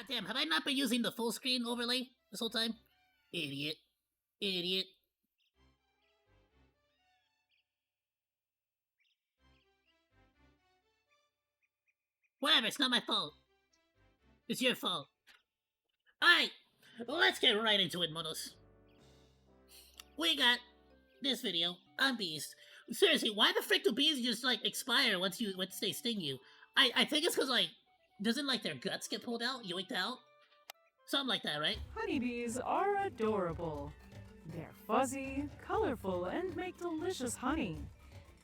God damn, have I not been using the full screen overlay this whole time? Idiot. Idiot. Whatever, it's not my fault. It's your fault. Alright, let's get right into it, monos. We got this video on bees. Seriously, why the frick do bees just, like, expire once they sting you? I think it's because, like, doesn't, like, their guts get pulled out, yoinked out? Something like that, right? Honeybees are adorable. They're fuzzy, colorful, and make delicious honey.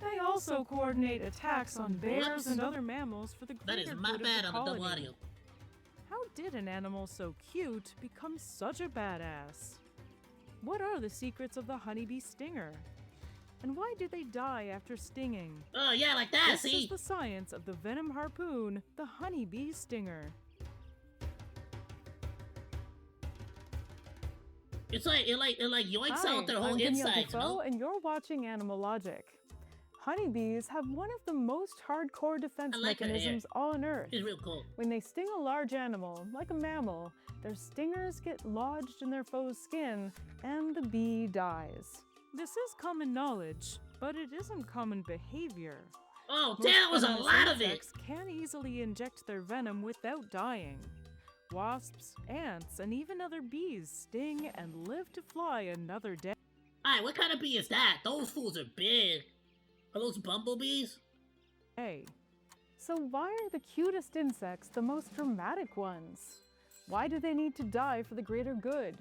They also coordinate attacks on bears and other mammals for the greater That is my good bad of the on the double colony. audio. How did an animal so cute become such a badass? What are the secrets of the honeybee stinger? And why do they die after stinging? Oh, yeah, like that, This see? is the science of the venom harpoon, the honeybee stinger. It's like, it yoinks out their whole I'm insides, you know? and you're watching Animalogic. Honeybees have one of the most hardcore defense I like her hair. mechanisms on Earth. It's real cool. When they sting a large animal, like a mammal, their stingers get lodged in their foe's skin, and the bee dies. This is common knowledge, but it isn't common behavior. Oh, Most damn, it was a venomous lot of it! insects can easily inject their venom without dying. Wasps, ants, and even other bees sting and live to fly another day. Alright, what kind of bee is that? Those fools are big. Are those bumblebees? So why are the cutest insects the most dramatic ones? Why do they need to die for the greater good?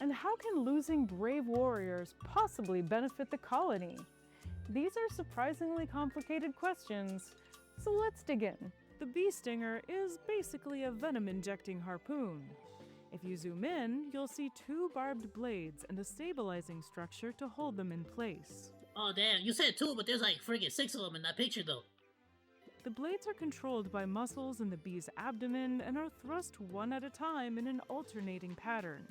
And how can losing brave warriors possibly benefit the colony? These are surprisingly complicated questions, so let's dig in. The bee stinger is basically a venom-injecting harpoon. If you zoom in, you'll see two barbed blades and a stabilizing structure to hold them in place. Oh, damn, you said two, but there's like friggin' 6 of them in that picture, though. The blades are controlled by muscles in the bee's abdomen and are thrust one at a time in an alternating pattern.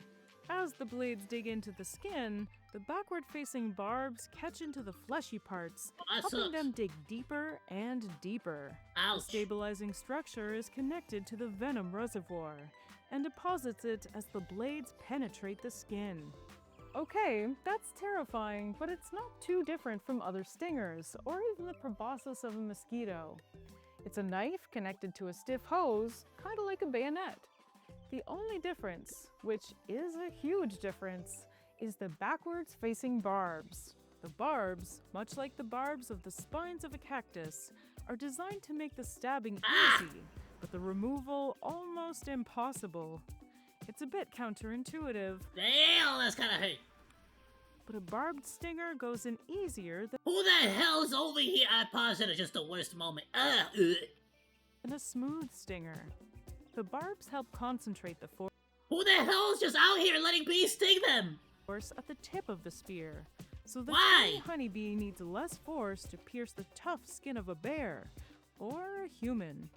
As the blades dig into the skin, the backward-facing barbs catch into the fleshy parts, Oh, that helping sucks. them dig deeper and deeper. The Ouch. stabilizing structure is connected to the venom reservoir and deposits it as the blades penetrate the skin. Okay, that's terrifying, but it's not too different from other stingers, or even the proboscis of a mosquito. It's a knife connected to a stiff hose, kind of like a bayonet. The only difference, which is a huge difference, is the backwards-facing barbs. The barbs, much like the barbs of the spines of a cactus, are designed to make the stabbing easy, but the removal almost impossible. It's a bit counterintuitive, Damn, that's kinda hurt. but a barbed stinger goes in easier Who the hell's over here? I paused it at just the worst moment. Ugh. than a smooth stinger. The barbs help concentrate the Who the hell's just out here letting bees sting them? force at the tip of the spear, so the Why? tiny honeybee needs less force to pierce the tough skin of a bear or a human.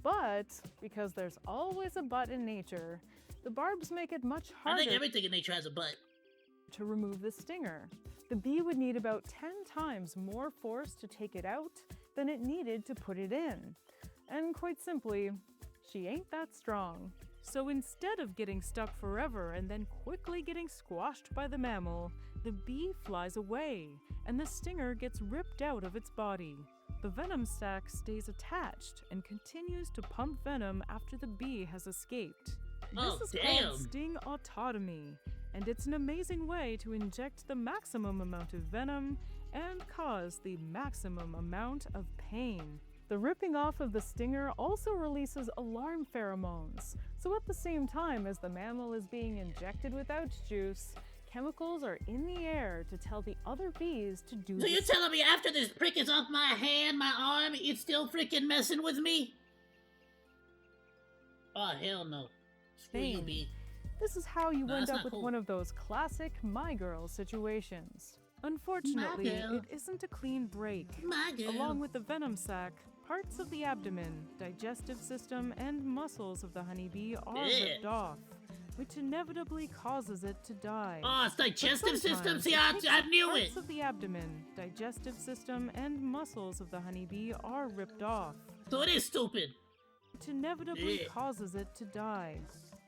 But because there's always a but in nature, the barbs make it much I think harder everything in nature has a butt. to remove the stinger. The bee would need about 10 times more force to take it out than it needed to put it in. And quite simply, she ain't that strong. So instead of getting stuck forever and then quickly getting squashed by the mammal, the bee flies away, and the stinger gets ripped out of its body. The venom sac stays attached and continues to pump venom after the bee has escaped. Oh, This is damn. called sting autotomy, and it's an amazing way to inject the maximum amount of venom and cause the maximum amount of pain. The ripping off of the stinger also releases alarm pheromones, so at the same time as the mammal is being injected with ouch juice, chemicals are in the air to tell the other bees to do So the you're telling me after this prick is off my hand, my arm, it's still freaking messing with me? Oh, hell no. Screw you, Same. bee. This is how you No, end that's up not with cool. one of those classic My Girl situations. Unfortunately, girl. it isn't a clean break. My girl. Along with the venom sac, parts of the abdomen, digestive system, and muscles of the honeybee are Yeah. ripped off, which inevitably causes it to die. Oh, it's digestive system? Sometimes See, it I takes knew parts it. of the abdomen, digestive system, and muscles of the honeybee are ripped off. So it is stupid. which inevitably Yeah. causes it to die.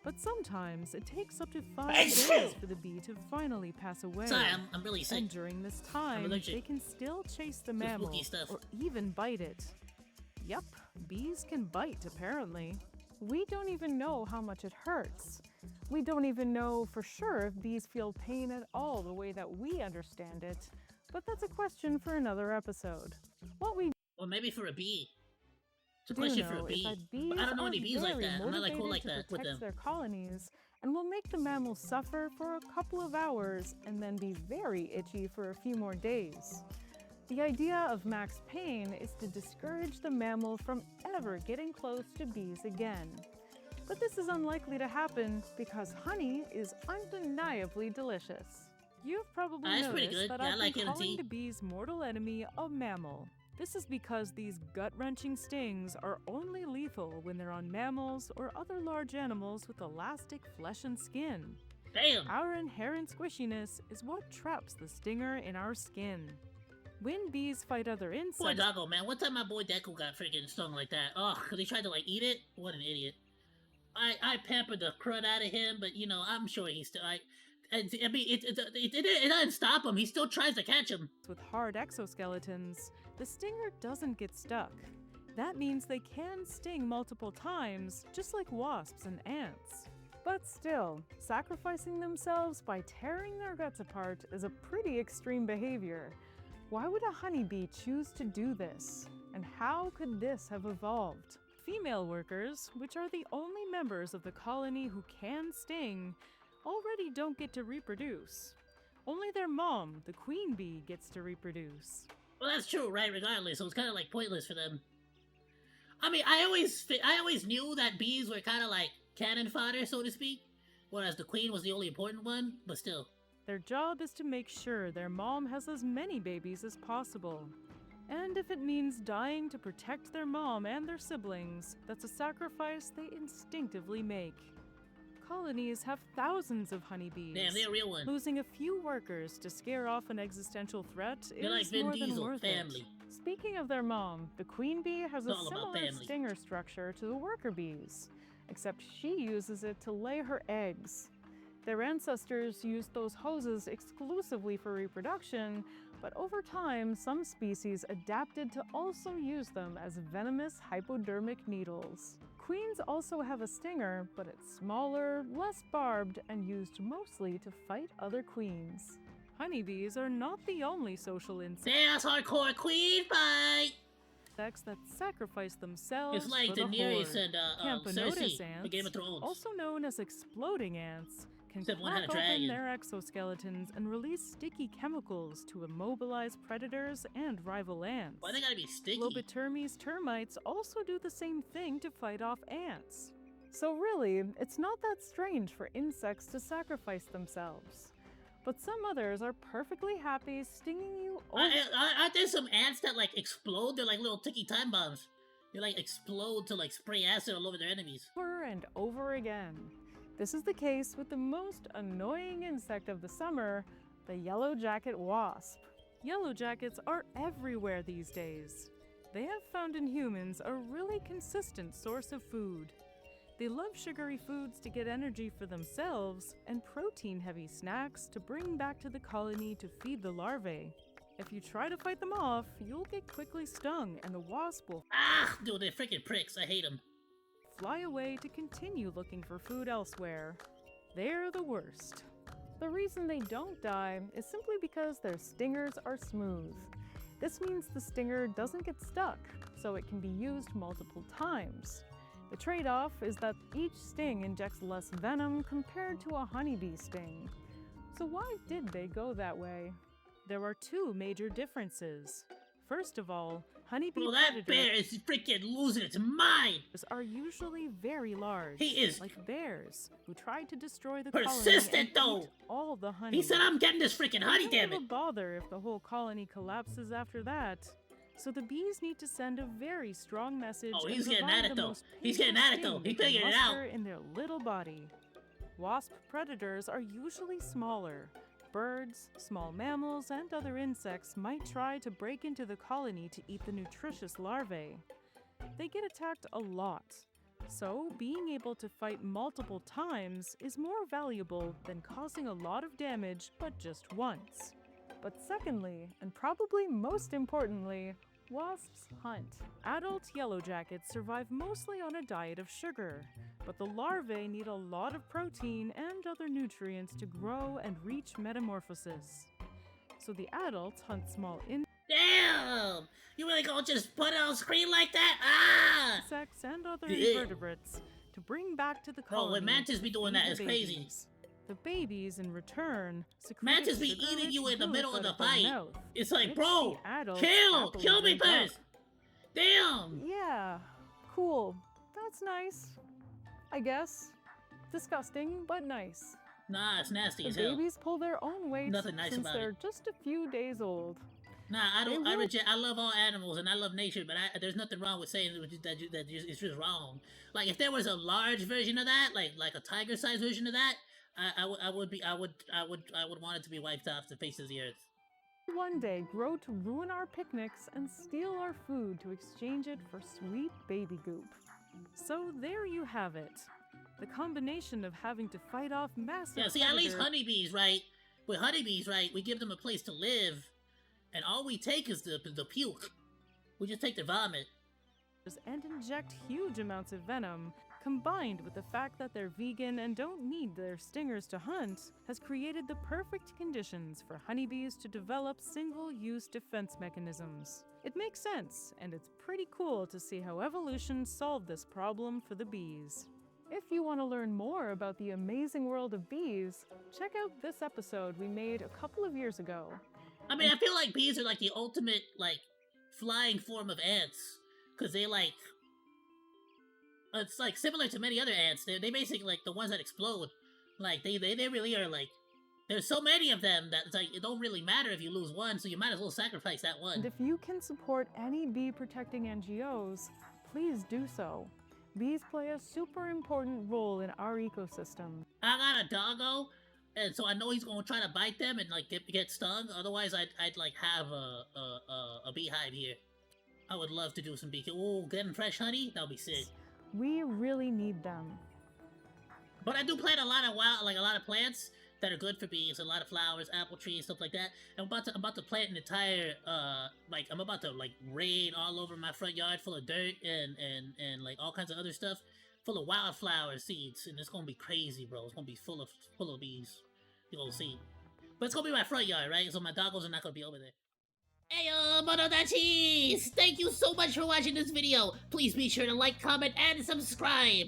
But sometimes it takes up to 5 Achoo! days for the bee to finally pass away. Sorry, I'm really sick. And during this time, allergic they can still chase the to mammal spooky stuff. or even bite it. Yup, bees can bite apparently. We don't even know how much it hurts. We don't even know for sure if bees feel pain at all the way that we understand it. But that's a question for another episode. What we Or maybe for a bee. It's a do question for know a is bee. that bees But I don't know are any bees like very that. I'm not like cool like motivated that to with protect them. their colonies and will make the mammals suffer for a couple of hours and then be very itchy for a few more days. The idea of max pain is to discourage the mammal from ever getting close to bees again. But this is unlikely to happen because honey is undeniably delicious. You've probably That's pretty noticed good. that Yeah, I I've like been it in calling tea. the bee's mortal enemy a mammal. This is because these gut-wrenching stings are only lethal when they're on mammals or other large animals with elastic flesh and skin. Damn! Our inherent squishiness is what traps the stinger in our skin. When bees fight other Boy, insects, doggo, man. One time my boy Deku got freaking stung like that. Oh, cause he tried to like eat it. What an idiot! I pampered the crud out of him, but you know I'm sure he's still. I mean, it doesn't stop him. He still tries to catch him. with hard exoskeletons, the stinger doesn't get stuck. That means they can sting multiple times, just like wasps and ants. But still, sacrificing themselves by tearing their guts apart is a pretty extreme behavior. Why would a honeybee choose to do this? And how could this have evolved? Female workers, which are the only members of the colony who can sting, already don't get to reproduce. Only their mom, the queen bee, gets to reproduce. Well, that's true, right? Regardless, so it's kind of like pointless for them. I mean, I always knew that bees were kind of like cannon fodder, so to speak, whereas the queen was the only important one. But still, Their job is to make sure their mom has as many babies as possible. And if it means dying to protect their mom and their siblings, that's a sacrifice they instinctively make. Colonies have thousands of honeybees. damn, they're a real one. Losing a few workers to scare off an existential threat They're like is Vin more than Diesel, worth family. it. Speaking of their mom, the queen bee has a It's all about similar family. stinger structure to the worker bees, except she uses it to lay her eggs. Their ancestors used those hoses exclusively for reproduction, but over time, some species adapted to also use them as venomous hypodermic needles. Queens also have a stinger, but it's smaller, less barbed, and used mostly to fight other queens. Honeybees are not the only social That's hardcore queen fight. insects that sacrifice themselves It's like for the Daenerys horde. and Camponotus Cersei, the Game of Thrones. also known as exploding ants, can Except one had crack a open dragon. their exoskeletons and release sticky chemicals to immobilize predators and rival ants. Why they gotta be sticky? Lobotomies termites also do the same thing to fight off ants. So really, it's not that strange for insects to sacrifice themselves. But some others are perfectly happy stinging you Aren't there some ants that like explode? They're like little ticky time bombs. They like explode to like spray acid all over their enemies. over and over again. This is the case with the most annoying insect of the summer, the yellow jacket wasp. Yellow jackets are everywhere these days. They have found in humans a really consistent source of food. They love sugary foods to get energy for themselves and protein-heavy snacks to bring back to the colony to feed the larvae. If you try to fight them off, you'll get quickly stung and the wasp will Ah, dude, they're freaking pricks. I hate them. fly away to continue looking for food elsewhere. They're the worst. The reason they don't die is simply because their stingers are smooth. This means the stinger doesn't get stuck, so it can be used multiple times. The trade-off is that each sting injects less venom compared to a honeybee sting. So why did they go that way? There are two major differences. First of all, honeybee Bro, that predators bear is freaking losing its mind. are usually very large. He is like bears who try to destroy the persistent, colony and though. eat all the honey. He said, "I'm getting this freaking honey, It's kind damn of it." a bother if the whole colony collapses after that. So the bees need to send a very strong message. Oh, and he's getting provide at it, the though. most He's getting painful at it, though. sting He they can figured it out. muster in their little body. Wasp predators are usually smaller. Birds, small mammals, and other insects might try to break into the colony to eat the nutritious larvae. They get attacked a lot. So, being able to fight multiple times is more valuable than causing a lot of damage but just once. But secondly, and probably most importantly, wasps hunt. Adult yellowjackets survive mostly on a diet of sugar, but the larvae need a lot of protein and other nutrients to grow and reach metamorphosis. So the adults hunt small Damn! You really gonna just put it on screen like that? Ah! insects and other Yeah. invertebrates to bring back to the colony. Bro, when mantis be doing to that, feed it's the crazy. babies. The babies, in return, secrete Mantis be sugar-rich eating you in the goop middle of out the their fight. mouth, It's like, which bro, the adults kill happily me drink up. first. Damn! Yeah, cool. That's nice. I guess. Disgusting, but nice. Nah, it's nasty The as hell. babies pull their own weight Nothing nice since about they're it. just a few days old. Nah, I don't. They I will- reject. I love all animals and I love nature, but there's nothing wrong with saying that it's just wrong. Like if there was a large version of that, like a tiger-sized version of that, I would want it to be wiped off the face of the earth. One day grow to ruin our picnics and steal our food to exchange it for sweet baby goop. So there you have it. The combination of having to fight off massive Yeah, see, at least predators honeybees, right? With honeybees, right, we give them a place to live, and all we take is the puke. We just take their vomit. and inject huge amounts of venom, combined with the fact that they're vegan and don't need their stingers to hunt, has created the perfect conditions for honeybees to develop single-use defense mechanisms. It makes sense, and it's pretty cool to see how evolution solved this problem for the bees. If you want to learn more about the amazing world of bees, check out this episode we made a couple of years ago. I mean, I feel like bees are like the ultimate, like, flying form of ants. Because they, like... It's, like, similar to many other ants. They basically, like, the ones that explode. Like, they really are, like... There's so many of them that it's like, it don't really matter if you lose one, so you might as well sacrifice that one. And if you can support any bee protecting NGOs, please do so. Bees play a super important role in our ecosystem. I got a doggo, and so I know he's gonna try to bite them and like get stung. Otherwise, I'd like have a beehive here. I would love to do some bee. Ooh, getting fresh honey, that would be sick. We really need them. But I do plant a lot of a lot of plants that are good for bees. A lot of flowers, apple trees, stuff like that. I'm about to plant an entire I'm about to like rain all over my front yard full of dirt and like all kinds of other stuff, full of wildflower seeds, and it's gonna be crazy, bro. It's gonna be full of bees. You're gonna see. But it's gonna be my front yard, right? So my doggos are not gonna be over there. Ayoo, Monodachi! Thank you so much for watching this video. Please be sure to like, comment, and subscribe.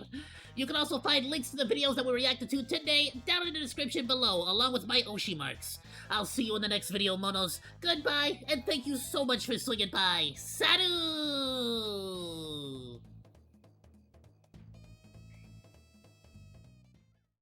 You can also find links to the videos that we reacted to today down in the description below, along with my Oshi marks. I'll see you in the next video, Monos. Goodbye, and thank you so much for swinging by. Saru!